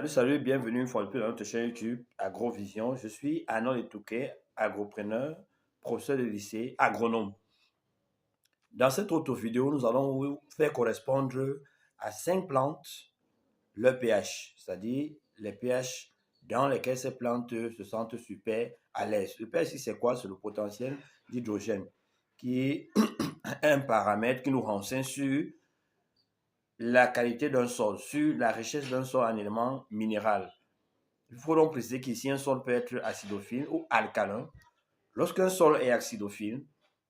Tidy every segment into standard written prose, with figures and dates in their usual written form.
Salut, bienvenue une fois de plus dans notre chaîne YouTube Agrovision. Je suis Arnaud Touquet, agropreneur, professeur de lycée, agronome. Dans cette autre vidéo, nous allons vous faire correspondre à 5 plantes leur pH, c'est-à-dire les pH dans lesquels ces plantes se sentent super à l'aise. Le pH, c'est quoi? C'est le potentiel d'hydrogène, qui est un paramètre qui nous renseigne sur la qualité d'un sol, sur la richesse d'un sol en éléments minéraux. Il faut donc préciser qu'ici, un sol peut être acidophile ou alcalin. Lorsqu'un sol est acidophile,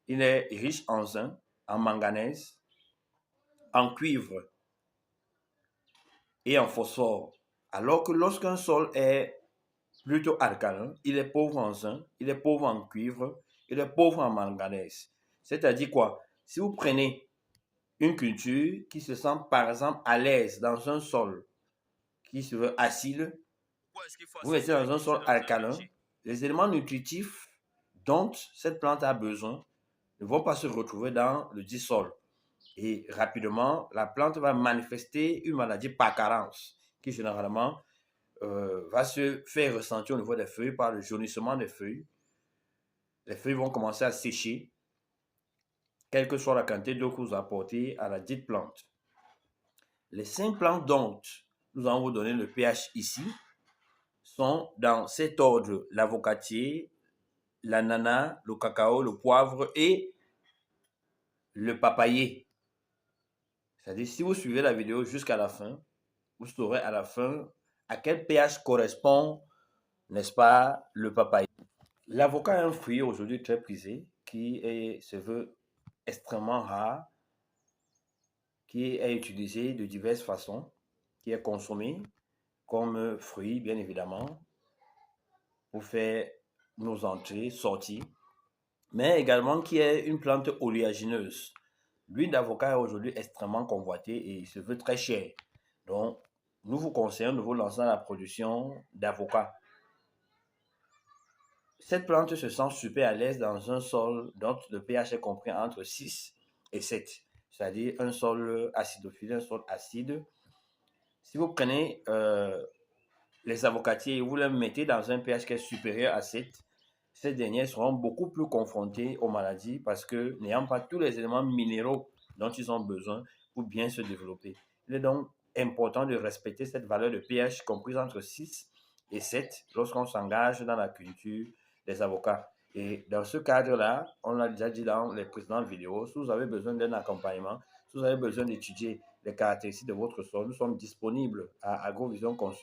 il est riche en zinc, en manganèse, en cuivre et en phosphore. Alors que lorsqu'un sol est plutôt alcalin, il est pauvre en zinc, il est pauvre en cuivre, il est pauvre en manganèse. C'est-à-dire quoi? Si vous prenez une culture qui se sent par exemple à l'aise dans un sol qui se veut acide, vous mettez dans un sol alcalin, les éléments nutritifs dont cette plante a besoin ne vont pas se retrouver dans le dit sol. Et rapidement, la plante va manifester une maladie par carence qui généralement va se faire ressentir au niveau des feuilles par le jaunissement des feuilles. Les feuilles vont commencer à sécher, quelle que soit la quantité d'eau que vous apportez à la dite plante. Les 5 plantes dont nous allons vous donner le pH ici sont dans cet ordre: l'avocatier, l'ananas, le cacao, le poivre et le papayer. C'est-à-dire, si vous suivez la vidéo jusqu'à la fin, vous saurez à la fin à quel pH correspond, n'est-ce pas, le papayer. L'avocat est un fruit aujourd'hui très prisé qui se veut extrêmement rare, qui est utilisé de diverses façons, qui est consommé comme fruit, bien évidemment, pour faire nos entrées, sorties, mais également qui est une plante oléagineuse. L'huile d'avocat est aujourd'hui extrêmement convoitée et il se veut très cher. Donc, nous vous conseillons de vous lancer dans la production d'avocat. Cette plante se sent super à l'aise dans un sol dont le pH est compris entre 6 et 7, c'est-à-dire un sol acidophile, un sol acide. Si vous prenez les avocatiers et vous les mettez dans un pH qui est supérieur à 7, ces derniers seront beaucoup plus confrontés aux maladies parce que n'ayant pas tous les éléments minéraux dont ils ont besoin pour bien se développer. Il est donc important de respecter cette valeur de pH comprise entre 6 et 7 lorsqu'on s'engage dans la culture des avocats. Et dans ce cadre-là, on l'a déjà dit dans les précédentes vidéos, si vous avez besoin d'un accompagnement, si vous avez besoin d'étudier les caractéristiques de votre sol, nous sommes disponibles à Agrovision Consul.